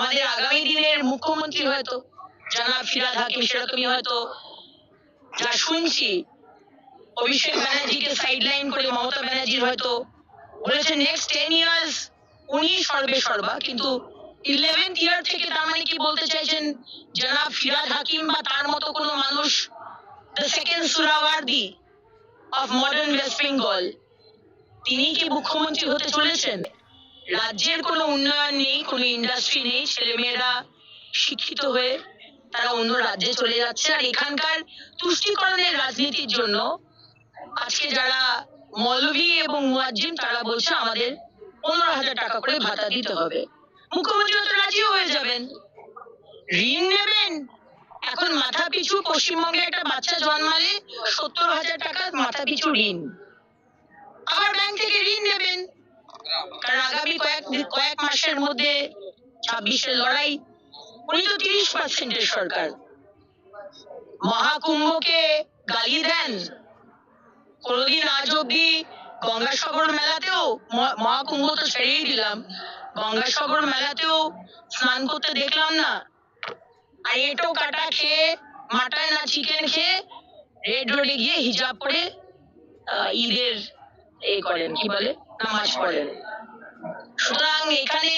আমাদের আগামী দিনের মুখ্যমন্ত্রী হয়তো জনাব ফিরহাদ হাকিম সেরকমই হয়তো যা শুনছি অভিষেক ব্যানার্জিকে সাইডলাইন করে মমতা ব্যানার্জির হয়তো বলেছেন নেক্সট 10 ইয়ার্স উনি সর্বে সর্বা, কিন্তু 11th ইয়ার থেকে তার মানে কি বলতে চাইছেন জনাব ফিরহাদ হাকিম বা তার মতো কোনো মানুষ the second Suhrawardy of modern West Bengal তিনি কি মুখ্যমন্ত্রী হতে চলেছেন? রাজ্যের কোনো উন্নয়ন নেই, কোনো ইন্ডাস্ট্রি নেই, ছেলেমেয়েরা শিক্ষিত হয়ে তারা অন্য রাজ্যে চলে যাচ্ছে। আর এখানকার তুষ্টিকরণের রাজনীতির জন্য আজকে যারা মৌলভী এবং মুয়াজ্জিম তারা বলছে আমাদের 15,000 টাকা করে ভাতা দিতে হবে। মুখ্যমন্ত্রী তো রাজিও হয়ে যাবেন। ঋণ নেবেন, এখন মাথা পিছু পশ্চিমবঙ্গে একটা বাচ্চা জন্মালে 70,000 টাকা মাথা পিছু ঋণ। আবার ব্যাংক থেকে ঋণ নেবেন, কারণ আগামী কয়েক মাসের মধ্যে 26-এর লড়াই। উনি তো 30% সরকার। মহাকুম্ভকে গালি দেন, কোনদিন আজ অব্দি গঙ্গাসাগর মেলাতেও, মহাকুম্ভ তো ছেড়েই দিলাম, গঙ্গাসাগর মেলাতেও স্নান করতে দেখলাম না। আর এটো কাটা খেয়ে, মাটন না চিকেন খেয়ে রেড রোডে গিয়ে হিজাব পরে ঈদের করেন, কি বলে, নামাজ পড়েন। সুতরাং এখানে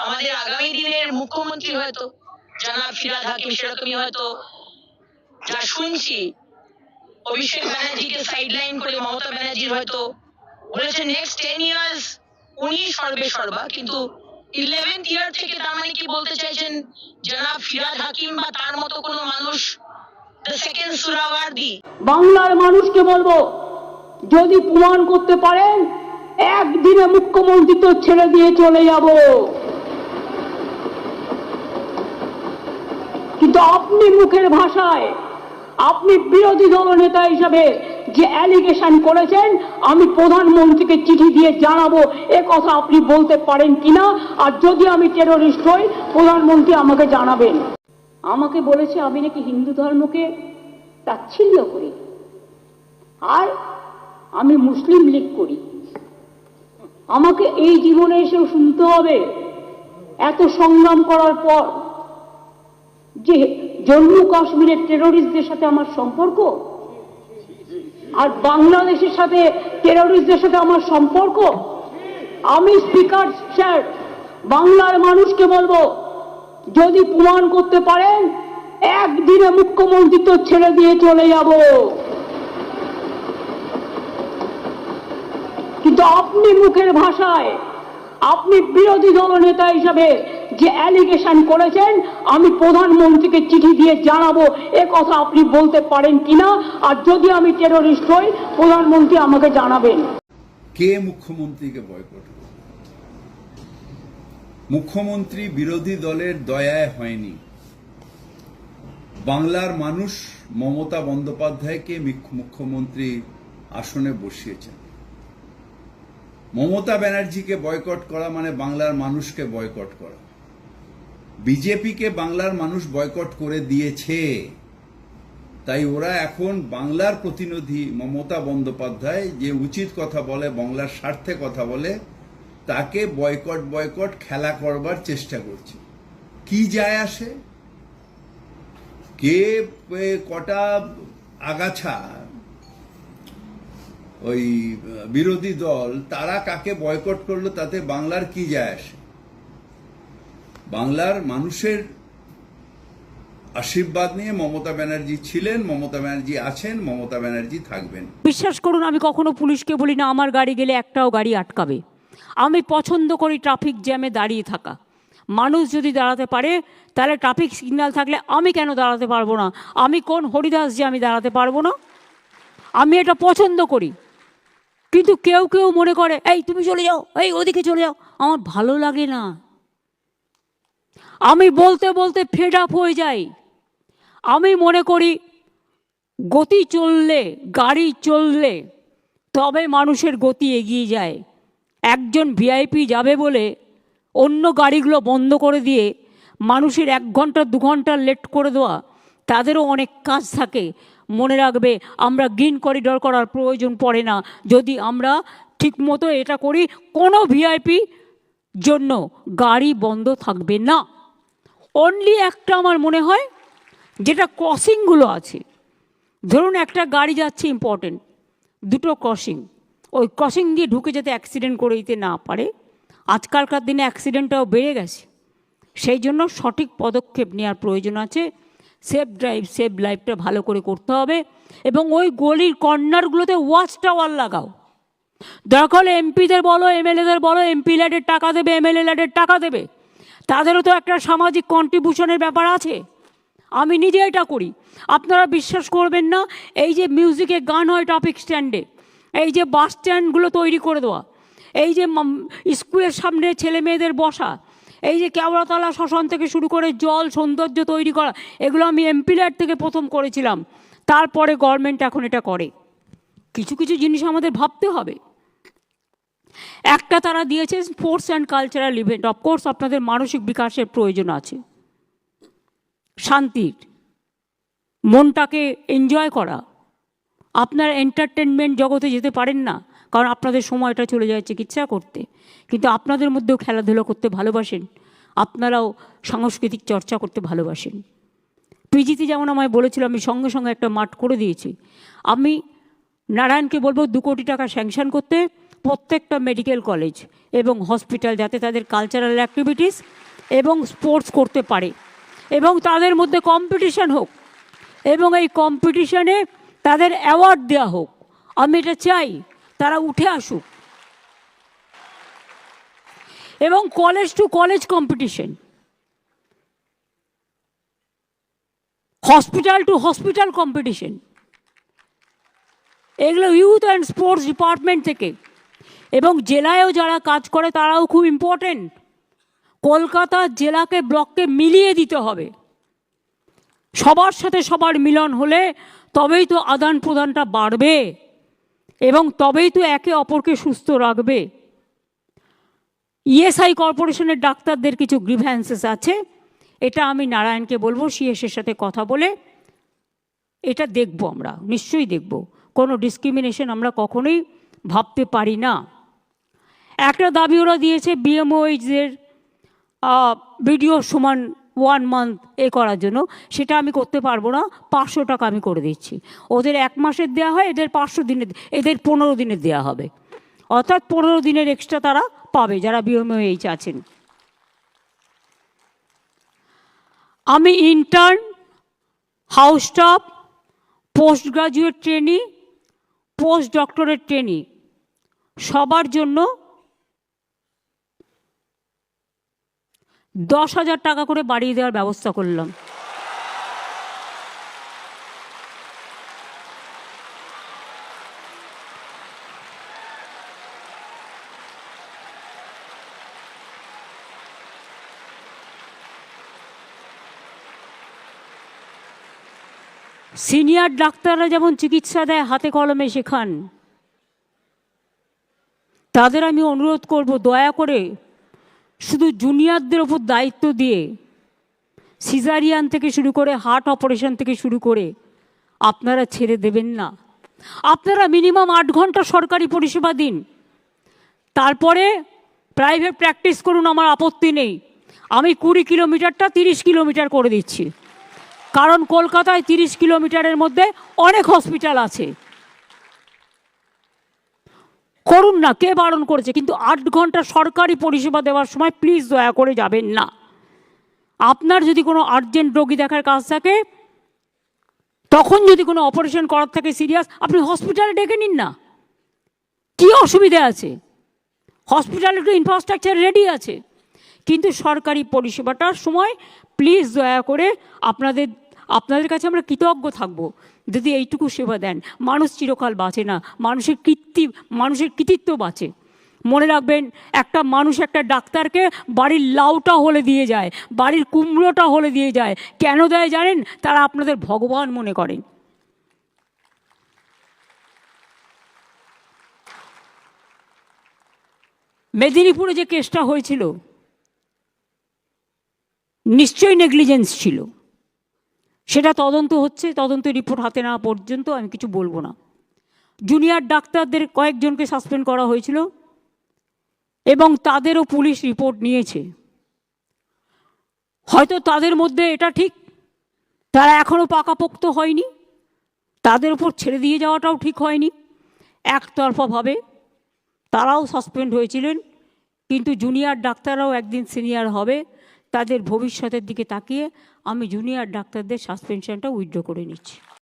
আমাদের আগামী দিনের মুখ্যমন্ত্রী হয়তো জনাব ফিরহাদ হাকিম সেরকমই হয়তো যা শুনছি অভিষেক ব্যানার্জিকে সাইডলাইন করে মমতা ব্যানার্জির হয়তো বলেছেন নেক্সট 10 ইয়ার্স উনি সর্বে সর্বা, কিন্তু 11th ইয়ার থেকে তার মানে কি বলতে চাইছেন জনাব ফিরহাদ হাকিম বা তার মতো কোনো মানুষ দ্য সেকেন্ড সুরাওয়ার্দি। বাংলার মানুষকে বলবো, যদি প্রমাণ করতে পারেন একদিনে মুখ্যমন্ত্রী তো ছেড়ে দিয়ে চলে যাব, কিন্তু আপনি মুখের ভাষায় আপনি বিরোধী দল নেতা হিসাবে যে অ্যালিগেশন করেছেন আমি প্রধানমন্ত্রীকে চিঠি দিয়ে জানাবো, এ কথা আপনি বলতে পারেন কিনা? আর যদি আমি টেরোরিস্ট হই প্রধানমন্ত্রী আমাকে জানাবেন। আমাকে বলেছে আমি নাকি হিন্দু ধর্মকে তাচ্ছিল্য করি আর আমি মুসলিম লীগ করি। আমাকে এই জীবনে এসেও শুনতে হবে এত সংগ্রাম করার পর যে জম্মু কাশ্মীরের টেরোরিস্টদের সাথে আমার সম্পর্ক আর বাংলাদেশের সাথে টেরোরিস্টদের সাথে আমার সম্পর্ক। আমি স্পিকার স্যার বাংলার মানুষকে বলবো, যদি প্রমাণ করতে পারেন একদিনে মুখ্যমন্ত্রী তো ছেড়ে দিয়ে চলে যাব, কিন্তু আপনি মুখের ভাষায় আপনি বিরোধী দল নেতা হিসাবে যে অ্যালিগেশন করেছেন আমি প্রধানমন্ত্রীকে চিঠি দিয়ে জানাবো, এ কথা আপনি বলতে পারেন কিনা? আর যদি আমি টেরোরিস্ট হই প্রধানমন্ত্রী আমাকে জানাবেন। কে মুখ্যমন্ত্রীকে বয়কট করবে? মুখ্যমন্ত্রী বিরোধী দলের দয়ায় হয়নি। বাংলার মানুষ মমতা বন্দ্যোপাধ্যায়কে মুখ্যমন্ত্রী আসনে বসিয়েছেন। মমতা ব্যানার্জিকে বয়কট করা মানে বাংলার মানুষকে বয়কট করা। বিজেপিকে বাংলার মানুষ বয়কট করে দিয়েছে, তাই ওরা এখন বাংলার প্রতিনিধি মমতা বন্দ্যোপাধ্যায় যে উচিত কথা বলে, বাংলার স্বার্থে কথা বলে, তাকে বয়কট খেলা করবার চেষ্টা করছে। কি যায় আসে? কে কটা আগাছা ওই বিরোধী দল তারা কাকে বয়কট করলো তাতে বাংলার কি যায় আসে? বাংলার মানুষের আশীর্বাদ নিয়ে মমতা ব্যানার্জি ছিলেন, মমতা ব্যানার্জি আছেন, মমতা ব্যানার্জি থাকবেন। বিশ্বাস করুন আমি কখনো পুলিশকে বলি না আমার গাড়ি গেলে একটাও গাড়ি আটকাবে। আমি পছন্দ করি ট্রাফিক জ্যামে দাঁড়িয়ে থাকা। মানুষ যদি দাঁড়াতে পারে তাহলে ট্রাফিক সিগন্যাল থাকলে আমি কেন দাঁড়াতে পারবো না? আমি কোন হরিদাস যে আমি দাঁড়াতে পারবো না? আমি এটা পছন্দ করি। কিন্তু কেউ কেউ মনে করে এই তুমি চলে যাও, এই ওদিকে চলে যাও। আমার ভালো লাগে না। আমি বলতে বলতে ফেড আপ হয়ে যাই। আমি মনে করি গতি চললে, গাড়ি চললে তবে মানুষের গতি এগিয়ে যায়। একজন ভিআইপি যাবে বলে অন্য গাড়িগুলো বন্ধ করে দিয়ে মানুষের 1 ঘন্টা 2 ঘন্টা লেট করে দেওয়া, তাদেরও অনেক কাজ থাকে। মনে রাখবে আমরা গ্রিন করিডর করার প্রয়োজন পড়ে না যদি আমরা ঠিকমতো এটা করি। কোনো ভিআইপি জন্য গাড়ি বন্ধ থাকবে না। অনলি একটা আমার মনে হয় যেটা ক্রসিংগুলো আছে, ধরুন একটা গাড়ি যাচ্ছে ইম্পর্টেন্ট, দুটো ক্রসিং, ওই ক্রসিং দিয়ে ঢুকে যাতে অ্যাক্সিডেন্ট করে দিতে না পারে। আজকালকার দিনে অ্যাক্সিডেন্টটাও বেড়ে গেছে, সেই জন্য সঠিক পদক্ষেপ নেওয়ার প্রয়োজন আছে। সেফ ড্রাইভ সেভ লাইফটা ভালো করে করতে হবে, এবং ওই গলির কর্নারগুলোতে ওয়াচ টাওয়ার লাগাও। দরকার হলে এমপিদের বলো, এমএলএদের বলো, এমপি ল্যাডের টাকা দেবে, এমএলএ ল্যাডের টাকা দেবে, তাদেরও তো একটা সামাজিক কন্ট্রিবিউশনের ব্যাপার আছে। আমি নিজে এটা করি, আপনারা বিশ্বাস করবেন না। এই যে মিউজিকে গান হয় ট্রাফিক স্ট্যান্ডে, এই যে বাস স্ট্যান্ডগুলো তৈরি করে দেওয়া, এই যে স্কুলের সামনে ছেলে মেয়েদের বসা, এই যে কেওড়াতলা শ্মশান থেকে শুরু করে জল সৌন্দর্য তৈরি করা, এগুলো আমি এমপি ল্যাড থেকে প্রথম করেছিলাম, তারপরে গভর্নমেন্ট এখন এটা করে। কিছু কিছু জিনিস আমাদের ভাবতে হবে। একটা তারা দিয়েছে sports and cultural event. Of course আপনাদের মানসিক বিকাশের প্রয়োজন আছে, শান্তির, মনটাকে এনজয় করা। আপনারা এন্টারটেনমেন্ট জগতে যেতে পারেন না, কারণ আপনাদের সময়টা চলে যায় চিকিৎসা করতে, কিন্তু আপনাদের মধ্যেও খেলাধুলা করতে ভালোবাসেন, আপনারাও সাংস্কৃতিক চর্চা করতে ভালোবাসেন। পিজিতে যেমন আমায় বলেছিল, আমি সঙ্গে সঙ্গে একটা মাঠ করে দিয়েছি। আমি নারায়ণকে বলবো 2 কোটি টাকা স্যাংশন করতে প্রত্যেকটা মেডিকেল কলেজ এবং হসপিটাল, যাতে তাদের কালচারাল অ্যাক্টিভিটিস এবং স্পোর্টস করতে পারে, এবং তাদের মধ্যে কম্পিটিশান হোক, এবং এই কম্পিটিশানে তাদের অ্যাওয়ার্ড দেওয়া হোক। আমি এটা চাই, তারা উঠে আসুক। এবং college to college competition, hospital two hospital competition, এগুলো ইউথ অ্যান্ড স্পোর্টস ডিপার্টমেন্ট থেকে, এবং জেলায়ও যারা কাজ করে তারাও খুব ইম্পর্টেন্ট। কলকাতা জেলাকে ব্লককে মিলিয়ে দিতে হবে। সবার সাথে সবার মিলন হলে তবেই তো আদান প্রদানটা বাড়বে, এবং তবেই তো একে অপরকে সুস্থ রাখবে। ইএসআই কর্পোরেশনের ডাক্তারদের কিছু গ্রিভ্যান্সেস আছে, এটা আমি নারায়ণকে বলবো সিএসের সাথে কথা বলে এটা দেখব, আমরা নিশ্চয়ই দেখব। কোনো ডিসক্রিমিনেশন আমরা কখনোই ভাবতে পারি না। একটা দাবি ওরা দিয়েছে বিএমওএইচদের ভিডিও সমান 1 মান্থ করার জন্য, সেটা আমি করতে পারবো না। 500 টাকা আমি করে দিচ্ছি। ওদের 1 মাসের দেওয়া হয়, এদের 500 দিনের, এদের 15 দিনের দেওয়া হবে, অর্থাৎ 15 দিনের এক্সট্রা তারা পাবে যারা বিএমওএইচ আছেন। আমি intern, house staff, post graduate trainee, post doctorate trainee সবার জন্য 10,000 টাকা করে বাড়িয়ে দেওয়ার ব্যবস্থা করলাম। সিনিয়র ডাক্তাররা যেমন চিকিৎসা দেয়, হাতে কলমে শেখান, তাদের আমি অনুরোধ করব দয়া করে শুধু জুনিয়রদের ওপর দায়িত্ব দিয়ে সিজারিয়ান থেকে শুরু করে হার্ট অপারেশন থেকে শুরু করে আপনারা ছেড়ে দেবেন না। আপনারা মিনিমাম 8 ঘন্টা সরকারি পরিষেবা দিন, তারপরে প্রাইভেট প্র্যাকটিস করুন, আমার আপত্তি নেই। আমি 20 কিলোমিটারটা 30 কিলোমিটার করে দিচ্ছি, কারণ কলকাতায় 30 কিলোমিটারের মধ্যে অনেক হসপিটাল আছে। করুন না, কে বারণ করেছে? কিন্তু 8 ঘন্টা সরকারি পরিষেবা দেওয়ার সময় প্লিজ দয়া করে যাবেন না। আপনার যদি কোনো আর্জেন্ট রোগী দেখার কাজ থাকে, তখন যদি কোনো অপারেশন করার থাকে সিরিয়াস, আপনি হসপিটালে ডেকে নিন না, কি অসুবিধা আছে? হসপিটালে একটু ইনফ্রাস্ট্রাকচার রেডি আছে। কিন্তু সরকারি পরিষেবাটার সময় প্লিজ দয়া করে আপনাদের কাছে আমরা কৃতজ্ঞ থাকব যদি এইটুকু সেবা দেন। মানুষ চিরকাল বাঁচে না, মানুষের কৃতিত্ব বাঁচে। মনে রাখবেন, একটা মানুষ একটা ডাক্তারকে বাড়ির লাউটা হলে দিয়ে যায়, বাড়ির কুমড়োটা হলে দিয়ে যায়। কেন দেয় জানেন? তারা আপনাদের ভগবান মনে করেন। মেদিনীপুরে যে কেসটা হয়েছিল, নিশ্চয়ই নেগলিজেন্স ছিল, সেটা তদন্ত হচ্ছে। তদন্ত রিপোর্ট হাতে নেওয়া পর্যন্ত আমি কিছু বলবো না। জুনিয়র ডাক্তারদের কয়েকজনকে সাসপেন্ড করা হয়েছিল, এবং তাদেরও পুলিশ রিপোর্ট নিয়েছে। হয়তো তাদের মধ্যে এটা ঠিক, তারা এখনও পাকাপোক্ত হয়নি, তাদের উপর ছেড়ে দিয়ে যাওয়াটাও ঠিক হয়নি। একতরফাভাবে তারাও সাসপেন্ড হয়েছিলেন, কিন্তু জুনিয়র ডাক্তাররাও একদিন সিনিয়র হবে, তাদের ভবিষ্যতের দিকে তাকিয়ে আমি জুনিয়র ডাক্তারদের সাসপেনশনটা উইথড্র করে নিচ্ছি।